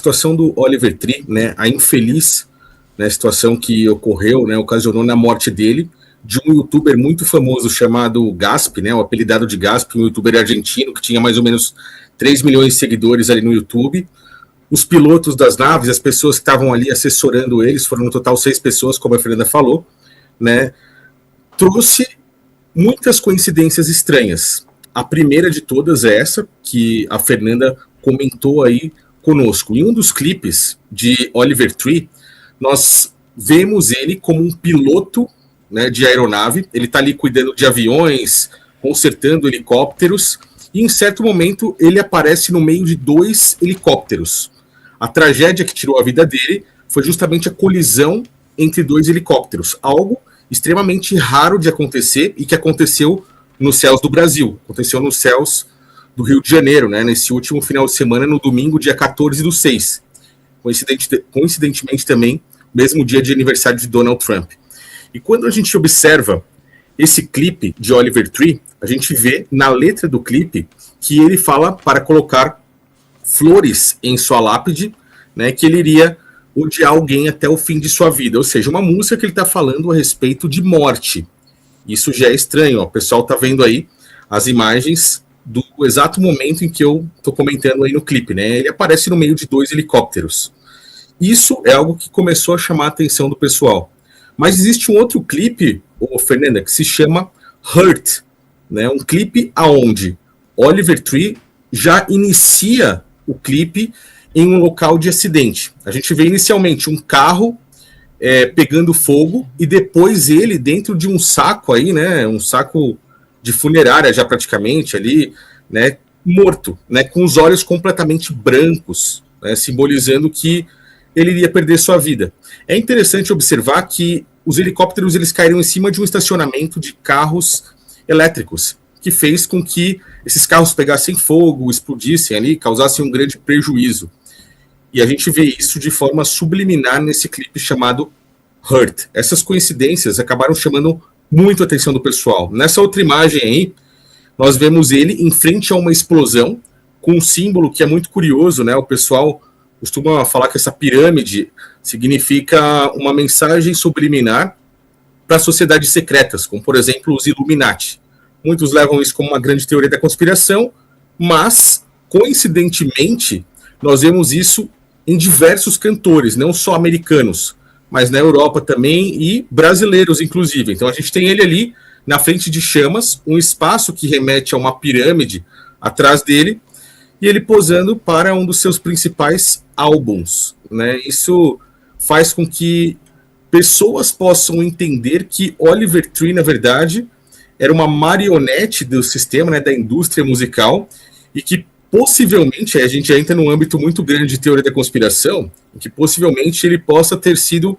situação do Oliver Tree, né, a infeliz, né, situação que ocorreu, né, ocasionou na morte dele, de um youtuber muito famoso chamado Gasp, né, o apelidado de Gasp, um youtuber argentino que tinha mais ou menos 3 milhões de seguidores ali no YouTube. Os pilotos das naves, as pessoas que estavam ali assessorando eles, foram no total 6 pessoas, como a Fernanda falou, né, trouxe muitas coincidências estranhas. A primeira de todas é essa, que a Fernanda comentou aí conosco. Em um dos clipes de Oliver Tree, nós vemos ele como um piloto, né, de aeronave. Ele está ali cuidando de aviões, consertando helicópteros, e em certo momento ele aparece no meio de 2 helicópteros. A tragédia que tirou a vida dele foi justamente a colisão entre 2 helicópteros, algo extremamente raro de acontecer e que aconteceu nos céus do Brasil, aconteceu nos céus do Rio de Janeiro, né, nesse último final de semana, no domingo, dia 14/6. Coincidentemente também, mesmo dia de aniversário de Donald Trump. E quando a gente observa esse clipe de Oliver Tree, a gente vê na letra do clipe que ele fala para colocar flores em sua lápide, né, que ele iria odiar alguém até o fim de sua vida. Ou seja, uma música que ele está falando a respeito de morte. Isso já é estranho. Ó. O pessoal está vendo aí as imagens do exato momento em que eu estou comentando aí no clipe, né? Ele aparece no meio de 2 helicópteros. Isso é algo que começou a chamar a atenção do pessoal. Mas existe um outro clipe, Fernanda, que se chama Hurt, né? Um clipe aonde Oliver Tree já inicia o clipe em um local de acidente. A gente vê inicialmente um carro pegando fogo e depois ele dentro de um saco aí, né? Um saco de funerária já praticamente ali, né? Morto, né? Com os olhos completamente brancos, né, simbolizando que ele iria perder sua vida. É interessante observar que os helicópteros eles caíram em cima de um estacionamento de carros elétricos, que fez com que esses carros pegassem fogo, explodissem ali, causassem um grande prejuízo. E a gente vê isso de forma subliminar nesse clipe chamado Hurt. Essas coincidências acabaram chamando muito a atenção do pessoal. Nessa outra imagem aí, nós vemos ele em frente a uma explosão, com um símbolo que é muito curioso, né? O pessoal costuma falar que essa pirâmide significa uma mensagem subliminar para sociedades secretas, como, por exemplo, os Illuminati. Muitos levam isso como uma grande teoria da conspiração, mas, coincidentemente, nós vemos isso em diversos cantores, não só americanos, mas na Europa também e brasileiros, inclusive. Então a gente tem ele ali na frente de chamas, um espaço que remete a uma pirâmide atrás dele, e ele posando para um dos seus principais álbuns, né? Isso faz com que pessoas possam entender que Oliver Tree, na verdade, era uma marionete do sistema, né, da indústria musical, e que possivelmente, a gente entra num âmbito muito grande de teoria da conspiração, que possivelmente ele possa ter sido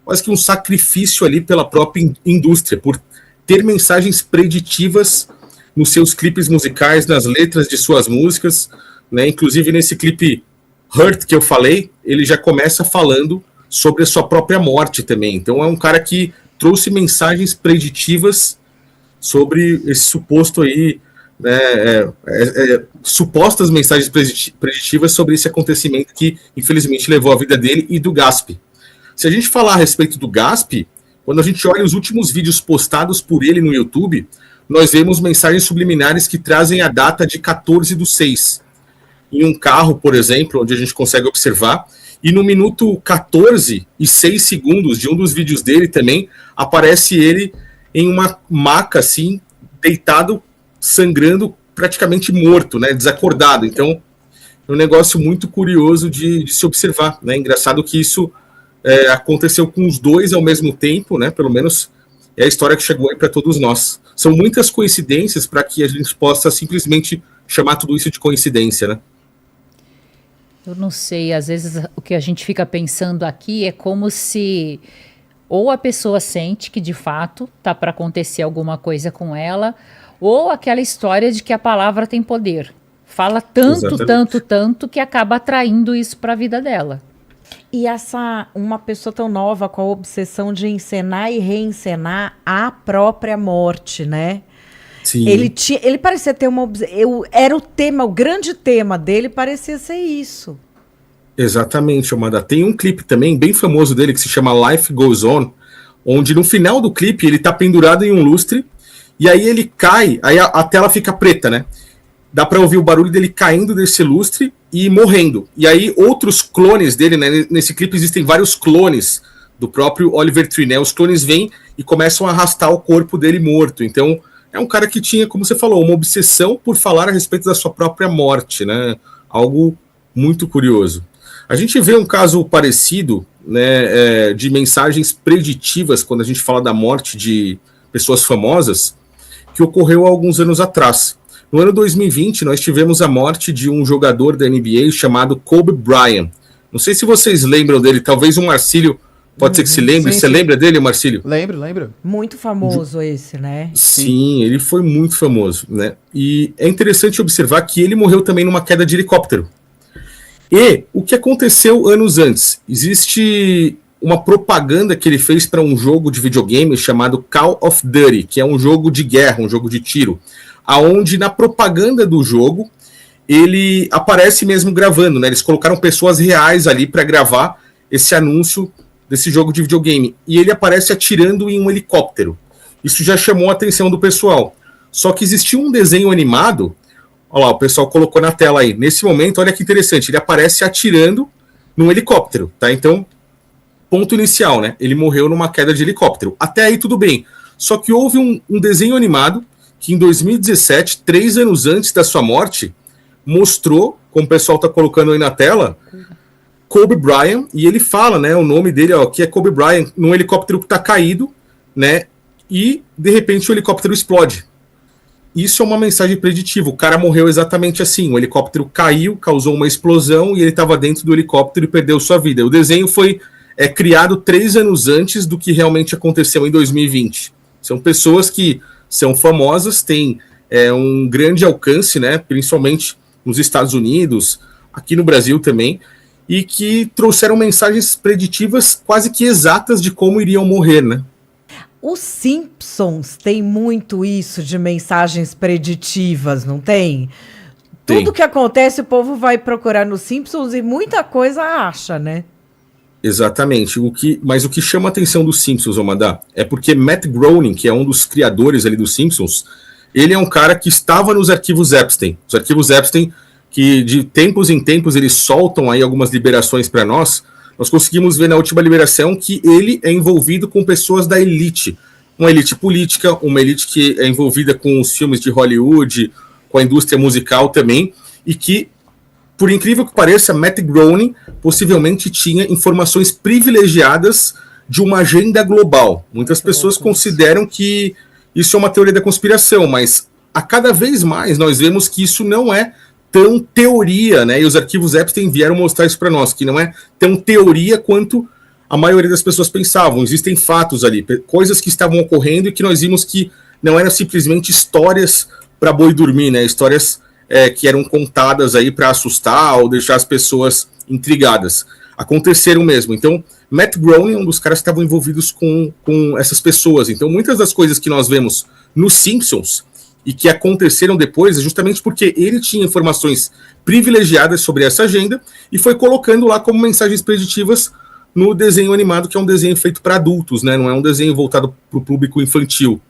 quase que um sacrifício ali pela própria indústria, por ter mensagens preditivas nos seus clipes musicais, nas letras de suas músicas, né? Inclusive nesse clipe Hurt que eu falei, ele já começa falando sobre a sua própria morte também. Então é um cara que trouxe mensagens preditivas sobre esse suposto aí, né, supostas mensagens preditivas sobre esse acontecimento que infelizmente levou a vida dele e do Gasp. Se a gente falar a respeito do Gasp, quando a gente olha os últimos vídeos postados por ele no YouTube, nós vemos mensagens subliminares que trazem a data de 14/6. Em um carro, por exemplo, onde a gente consegue observar, e no minuto 14:06 de um dos vídeos dele também, aparece ele em uma maca, assim, deitado, sangrando, praticamente morto, né, desacordado. Então, é um negócio muito curioso de se observar, né? Engraçado que isso aconteceu com os dois ao mesmo tempo, né? Pelo menos é a história que chegou aí para todos nós. São muitas coincidências para que a gente possa simplesmente chamar tudo isso de coincidência, né? Eu não sei, às vezes o que a gente fica pensando aqui é como se ou a pessoa sente que de fato tá para acontecer alguma coisa com ela, ou aquela história de que a palavra tem poder. Fala tanto, Exatamente. tanto que acaba atraindo isso para a vida dela. E uma pessoa tão nova com a obsessão de encenar e reencenar a própria morte, né? Sim. Ele parecia ter era o tema, o grande tema dele parecia ser isso. Exatamente, Amanda. Tem um clipe também bem famoso dele que se chama Life Goes On, onde no final do clipe ele tá pendurado em um lustre e aí ele cai, aí a tela fica preta, né? Dá pra ouvir o barulho dele caindo desse lustre e morrendo. E aí outros clones dele, né? Nesse clipe existem vários clones do próprio Oliver Tree, né? Os clones vêm e começam a arrastar o corpo dele morto. Então é um cara que tinha, como você falou, uma obsessão por falar a respeito da sua própria morte, né? Algo muito curioso. A gente vê um caso parecido, né, de mensagens preditivas quando a gente fala da morte de pessoas famosas, que ocorreu há alguns anos atrás. No ano 2020, nós tivemos a morte de um jogador da NBA chamado Kobe Bryant. Não sei se vocês lembram dele, talvez o Marcílio pode ser que se lembre. Você lembra dele, Marcílio? Lembro. Muito famoso esse, né? Sim, ele foi muito famoso, né? E é interessante observar que ele morreu também numa queda de helicóptero. E o que aconteceu anos antes? Existe uma propaganda que ele fez para um jogo de videogame chamado Call of Duty, que é um jogo de guerra, um jogo de tiro, aonde na propaganda do jogo ele aparece mesmo gravando, né? Eles colocaram pessoas reais ali para gravar esse anúncio desse jogo de videogame, e ele aparece atirando em um helicóptero. Isso já chamou a atenção do pessoal. Só que existiu um desenho animado. Olha lá, o pessoal colocou na tela aí. Nesse momento, olha que interessante, ele aparece atirando num helicóptero, tá? Então, ponto inicial, né? Ele morreu numa queda de helicóptero. Até aí tudo bem. Só que houve um desenho animado que em 2017, 3 anos antes da sua morte, mostrou, como o pessoal tá colocando aí na tela, Kobe Bryant, e ele fala, né, o nome dele, ó, que é Kobe Bryant, num helicóptero que tá caído, né, e de repente o helicóptero explode. Isso é uma mensagem preditiva. O cara morreu exatamente assim. O helicóptero caiu, causou uma explosão e ele estava dentro do helicóptero e perdeu sua vida. O desenho foi criado 3 anos antes do que realmente aconteceu em 2020. São pessoas que são famosas, têm um grande alcance, né, principalmente nos Estados Unidos, aqui no Brasil também, e que trouxeram mensagens preditivas quase que exatas de como iriam morrer, né? Os Simpsons tem muito isso de mensagens preditivas, não tem? Tudo que acontece, o povo vai procurar nos Simpsons e muita coisa acha, né? Exatamente. Mas o que chama a atenção dos Simpsons, Amanda, é porque Matt Groening, que é um dos criadores ali dos Simpsons, ele é um cara que estava nos arquivos Epstein. Os arquivos Epstein, que de tempos em tempos eles soltam aí algumas liberações para nós conseguimos ver na última liberação que ele é envolvido com pessoas da elite. Uma elite política, uma elite que é envolvida com os filmes de Hollywood, com a indústria musical também, e que, por incrível que pareça, Matt Groening possivelmente tinha informações privilegiadas de uma agenda global. Muitas pessoas consideram que isso é uma teoria da conspiração, mas a cada vez mais nós vemos que isso não é tão teoria, né? E os arquivos Epstein vieram mostrar isso para nós, que não é tão teoria quanto a maioria das pessoas pensavam. Existem fatos ali, coisas que estavam ocorrendo e que nós vimos que não eram simplesmente histórias para boi dormir, né? Histórias que eram contadas aí para assustar ou deixar as pessoas intrigadas. Aconteceram mesmo. Então, Matt Groening é um dos caras que estavam envolvidos com essas pessoas. Então, muitas das coisas que nós vemos nos Simpsons e que aconteceram depois é justamente porque ele tinha informações privilegiadas sobre essa agenda e foi colocando lá como mensagens preditivas no desenho animado, que é um desenho feito para adultos, né? Não é um desenho voltado para o público infantil.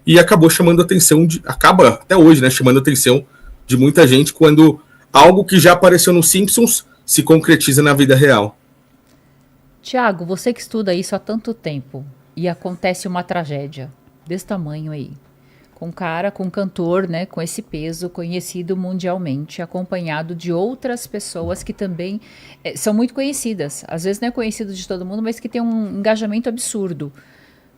E acabou chamando a atenção, acaba até hoje, né, chamando a atenção de muita gente quando algo que já apareceu nos Simpsons se concretiza na vida real. Tiago, você que estuda isso há tanto tempo e acontece uma tragédia desse tamanho aí, com um cantor, né, com esse peso, conhecido mundialmente, acompanhado de outras pessoas que também são muito conhecidas. Às vezes não é conhecido de todo mundo, mas que tem um engajamento absurdo.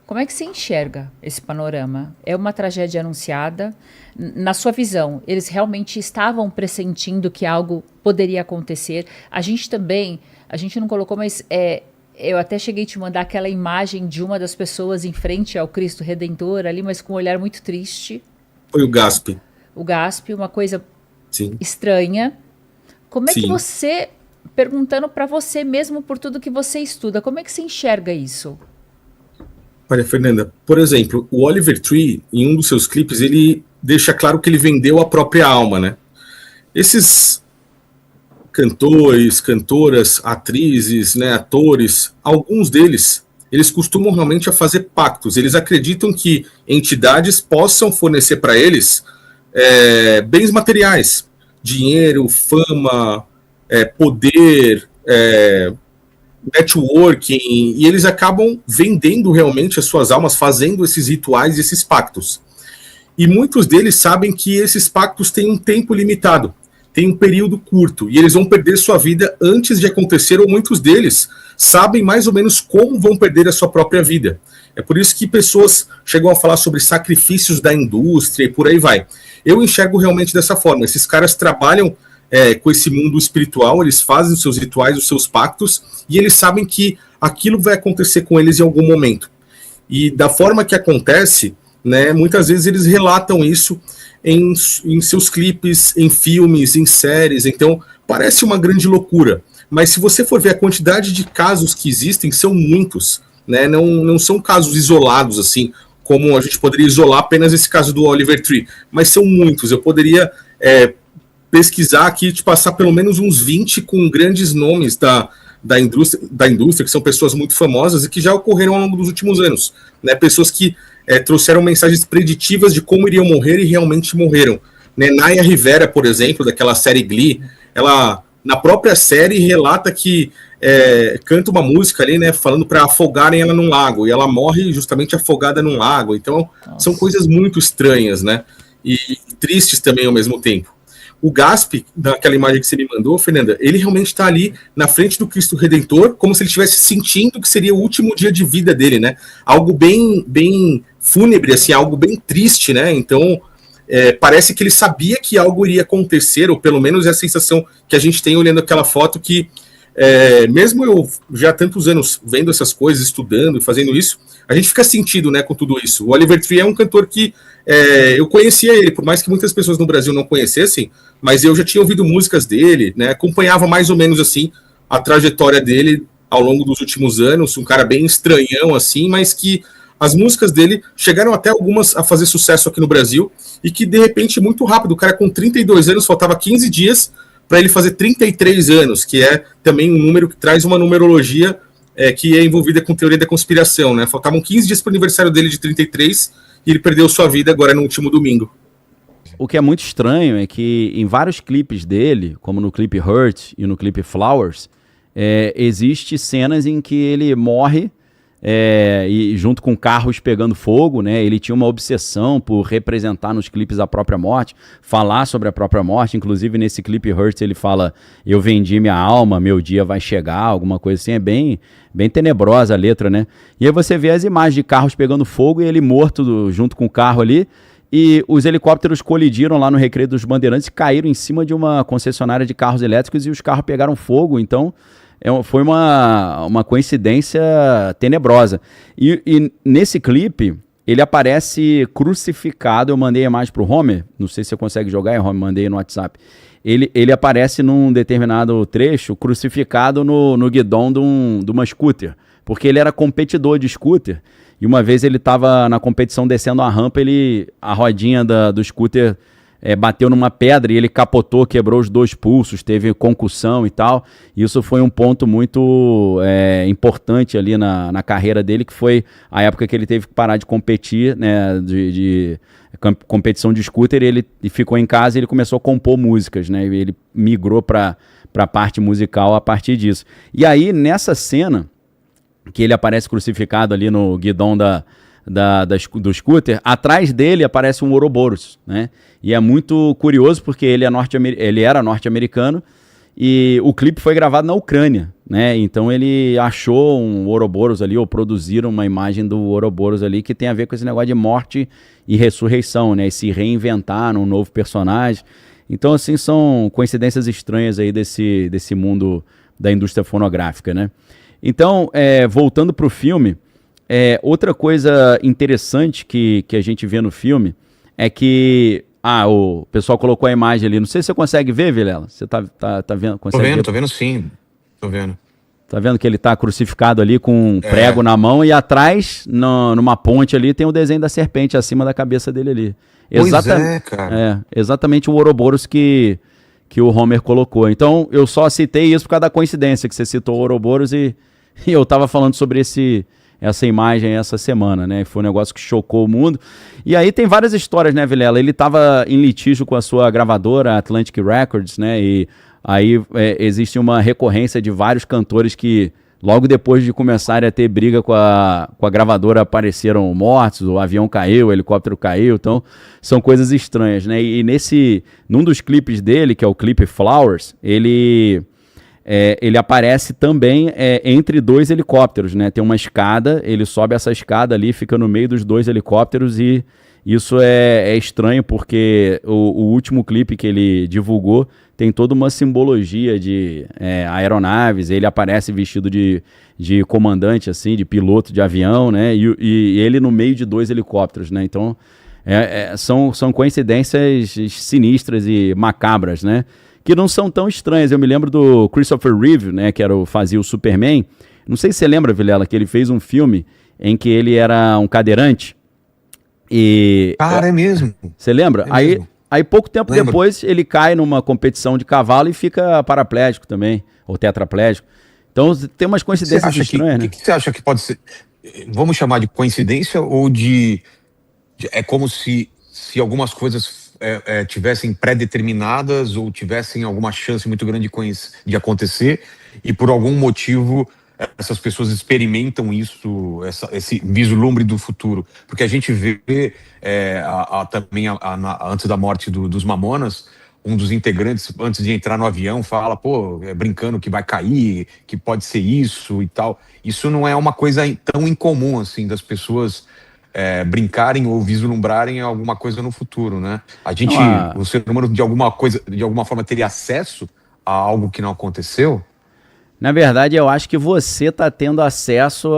Como é que você enxerga esse panorama? É uma tragédia anunciada? Na sua visão, eles realmente estavam pressentindo que algo poderia acontecer? A gente não colocou, mas eu até cheguei a te mandar aquela imagem de uma das pessoas em frente ao Cristo Redentor ali, mas com um olhar muito triste. Foi o Gasp. O Gasp, uma coisa Sim. estranha. Como é Sim. que você, perguntando para você mesmo por tudo que você estuda, como é que você enxerga isso? Olha, Fernanda, por exemplo, o Oliver Tree, em um dos seus clipes, ele deixa claro que ele vendeu a própria alma, né? Esses cantores, cantoras, atrizes, né, atores, alguns deles, eles costumam realmente a fazer pactos. Eles acreditam que entidades possam fornecer para eles bens materiais, dinheiro, fama, poder, networking, e eles acabam vendendo realmente as suas almas, fazendo esses rituais, esses pactos. E muitos deles sabem que esses pactos têm um tempo limitado, tem um período curto, e eles vão perder sua vida antes de acontecer, ou muitos deles sabem mais ou menos como vão perder a sua própria vida. É por isso que pessoas chegam a falar sobre sacrifícios da indústria e por aí vai. Eu enxergo realmente dessa forma. Esses caras trabalham com esse mundo espiritual, eles fazem os seus rituais, os seus pactos, e eles sabem que aquilo vai acontecer com eles em algum momento. E da forma que acontece, né, muitas vezes eles relatam isso em seus clipes, em filmes, em séries. Então parece uma grande loucura, mas se você for ver a quantidade de casos que existem, são muitos, né? Não são casos isolados assim, como a gente poderia isolar apenas esse caso do Oliver Tree, mas são muitos. Eu poderia pesquisar aqui, te passar pelo menos uns 20 com grandes nomes da indústria, que são pessoas muito famosas e que já ocorreram ao longo dos últimos anos, né? Pessoas que trouxeram mensagens preditivas de como iriam morrer e realmente morreram, né? Naya Rivera, por exemplo, daquela série Glee, ela, na própria série, relata que canta uma música ali, né, falando para afogarem ela num lago, e ela morre justamente afogada num lago. Então, são coisas muito estranhas, né, e tristes também ao mesmo tempo. O Gasp, daquela imagem que você me mandou, Fernanda, ele realmente está ali na frente do Cristo Redentor, como se ele estivesse sentindo que seria o último dia de vida dele, né? Algo bem, bem fúnebre, assim, algo bem triste, né? Então, parece que ele sabia que algo iria acontecer, ou pelo menos é a sensação que a gente tem olhando aquela foto, que mesmo eu já há tantos anos vendo essas coisas, estudando e fazendo isso, a gente fica sentido, né, com tudo isso. O Oliver Tree é um cantor que eu conhecia ele, por mais que muitas pessoas no Brasil não conhecessem, mas eu já tinha ouvido músicas dele, né, acompanhava mais ou menos assim a trajetória dele ao longo dos últimos anos, um cara bem estranhão assim, mas que as músicas dele chegaram até algumas a fazer sucesso aqui no Brasil, e que de repente, muito rápido, o cara com 32 anos, faltava 15 dias para ele fazer 33 anos, que é também um número que traz uma numerologia que é envolvida com teoria da conspiração, né? Faltavam 15 dias para o aniversário dele de 33 e ele perdeu sua vida agora no último domingo. O que é muito estranho é que em vários clipes dele, como no clipe Hurt e no clipe Flowers, existe cenas em que ele morre e junto com carros pegando fogo, né? Ele tinha uma obsessão por representar nos clipes a própria morte, falar sobre a própria morte. Inclusive nesse clipe Hurt ele fala: eu vendi minha alma, meu dia vai chegar, alguma coisa assim. É bem, bem tenebrosa a letra, né? E aí você vê as imagens de carros pegando fogo e ele morto junto com o carro ali, e os helicópteros colidiram lá no Recreio dos Bandeirantes e caíram em cima de uma concessionária de carros elétricos e os carros pegaram fogo. Então foi uma coincidência tenebrosa. E nesse clipe, ele aparece crucificado. Eu mandei a imagem pro Homer, não sei se você consegue jogar, Homer, mandei no WhatsApp. Ele aparece num determinado trecho crucificado no guidão de uma scooter, porque ele era competidor de scooter, e uma vez ele estava na competição descendo a rampa, a rodinha do scooter bateu numa pedra e ele capotou, quebrou os 2 pulsos, teve concussão e tal. Isso foi um ponto muito importante ali na carreira dele, que foi a época que ele teve que parar de competir, né, de competição de scooter. Ele ficou em casa e ele começou a compor músicas, né, ele migrou para a parte musical a partir disso. E aí, nessa cena que ele aparece crucificado ali no guidão do scooter, atrás dele aparece um Ouroboros, né? E é muito curioso porque ele era norte-americano e o clipe foi gravado na Ucrânia, né? Então ele achou um Ouroboros ali, ou produziram uma imagem do Ouroboros ali, que tem a ver com esse negócio de morte e ressurreição, né? E se reinventar num novo personagem. Então, assim, são coincidências estranhas aí desse mundo da indústria fonográfica, né? Então, voltando para o filme, outra coisa interessante que a gente vê no filme é que o pessoal colocou a imagem ali. Não sei se você consegue ver, Vilela. Você tá vendo? Tô vendo sim. Tô vendo. Tá vendo que ele tá crucificado ali com um prego na mão, e atrás, numa ponte ali, tem o desenho da serpente acima da cabeça dele ali. Pois cara. Exatamente o Ouroboros que que o Homer colocou. Então, eu só citei isso por causa da coincidência que você citou o Ouroboros e eu estava falando sobre essa imagem essa semana, né? Foi um negócio que chocou o mundo. E aí tem várias histórias, né, Vilela? Ele estava em litígio com a sua gravadora, Atlantic Records, né? E aí existe uma recorrência de vários cantores que logo depois de começarem a ter briga com a gravadora apareceram mortos, o avião caiu, o helicóptero caiu, então são coisas estranhas, né? E num dos clipes dele, que é o clipe Flowers, ele aparece também entre dois helicópteros, né? Tem uma escada, ele sobe essa escada ali, fica no meio dos dois helicópteros e isso é estranho porque o último clipe que ele divulgou tem toda uma simbologia de aeronaves, ele aparece vestido de comandante, assim, de piloto de avião, né? E ele no meio de dois helicópteros, né? Então, são coincidências sinistras e macabras, né? Que não são tão estranhas. Eu me lembro do Christopher Reeve, né? Que fazia o Superman. Não sei se você lembra, Vilela, que ele fez um filme em que ele era um cadeirante. Cara, é mesmo. Você lembra? Aí pouco tempo depois ele cai numa competição de cavalo e fica paraplégico também, ou tetraplégico. Então tem umas coincidências estranhas, né? O que você acha que pode ser? Vamos chamar de coincidência ou é como se algumas coisas tivessem pré-determinadas ou tivessem alguma chance muito grande de acontecer e por algum motivo essas pessoas experimentam isso, esse vislumbre do futuro. Porque a gente vê também, antes da morte dos Mamonas, um dos integrantes, antes de entrar no avião, fala, brincando que vai cair, que pode ser isso e tal. Isso não é uma coisa tão incomum, assim, das pessoas brincarem ou vislumbrarem alguma coisa no futuro, né? O ser humano, de alguma forma, teria acesso a algo que não aconteceu. Na verdade, eu acho que você está tendo acesso,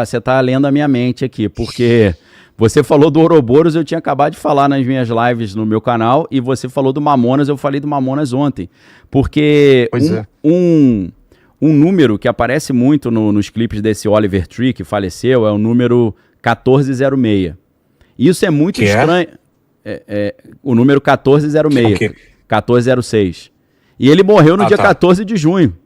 você está lendo a minha mente aqui, porque você falou do Ouroboros, eu tinha acabado de falar nas minhas lives no meu canal, e você falou do Mamonas, eu falei do Mamonas ontem, porque um número que aparece muito nos clipes desse Oliver Tree, que faleceu, é o número 1406. Isso é muito estranho. O número 1406, 1406. E ele morreu no dia 14 de junho.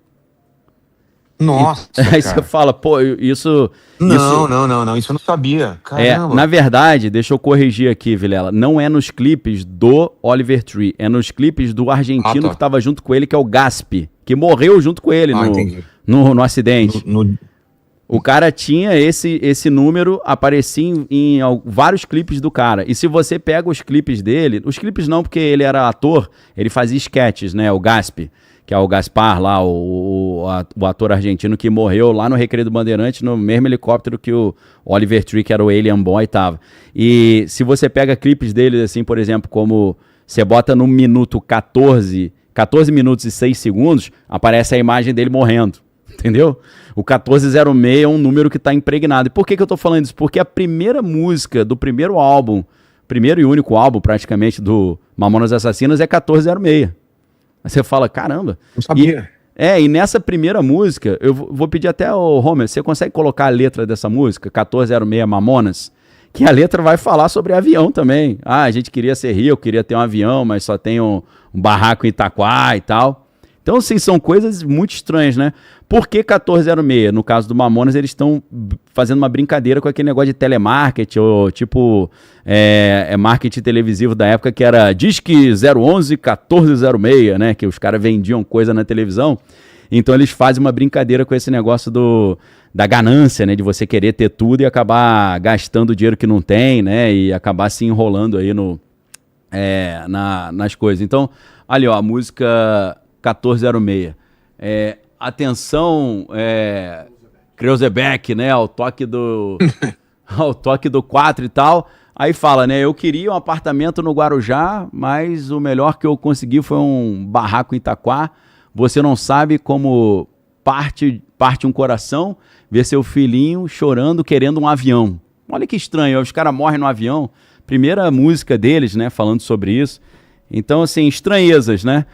Nossa, aí você fala, isso... Não, isso eu não sabia. Caramba. Na verdade, deixa eu corrigir aqui, Vilela, não é nos clipes do Oliver Tree, é nos clipes do argentino que estava junto com ele, que é o Gaspi, que morreu junto com ele no acidente. O cara tinha esse número, aparecia em vários clipes do cara. E se você pega os clipes dele, os clipes não, porque ele era ator, ele fazia sketches, né, o Gaspi, que é o Gaspar lá, o ator argentino que morreu lá no Recreio do Bandeirante, no mesmo helicóptero que o Oliver Tree, que era o Alien Boy, tava. E se você pega clipes dele, assim, por exemplo, como você bota no minuto 14 minutos e 6 segundos, aparece a imagem dele morrendo, entendeu? O 1406 é um número que está impregnado. E por que eu tô falando isso? Porque a primeira música do primeiro álbum, primeiro e único álbum, praticamente, do Mamonas Assassinas é 1406. Aí você fala, caramba. Não sabia. E nessa primeira música, eu vou pedir até ao Homer, você consegue colocar a letra dessa música, 1406 Mamonas? Que a letra vai falar sobre avião também. A gente queria ser rico, queria ter um avião, mas só tem um barraco em Itaquá e tal. Então, assim, são coisas muito estranhas, né? Por que 1406? No caso do Mamonas, eles estão fazendo uma brincadeira com aquele negócio de telemarketing, ou tipo, marketing televisivo da época, que era Disque 011 1406, né? Que os caras vendiam coisa na televisão. Então, eles fazem uma brincadeira com esse negócio da ganância, né? De você querer ter tudo e acabar gastando dinheiro que não tem, né? E acabar se enrolando aí nas coisas. Então, ali, ó, a música 1406. Atenção, Kreuzebeck, né? Ao toque do 4 e tal. Aí fala, né? Eu queria um apartamento no Guarujá, mas o melhor que eu consegui foi um barraco em Itaquá. Você não sabe como parte um coração ver seu filhinho chorando, querendo um avião. Olha que estranho, os caras morrem no avião. Primeira música deles, né? Falando sobre isso. Então, assim, estranhezas, né?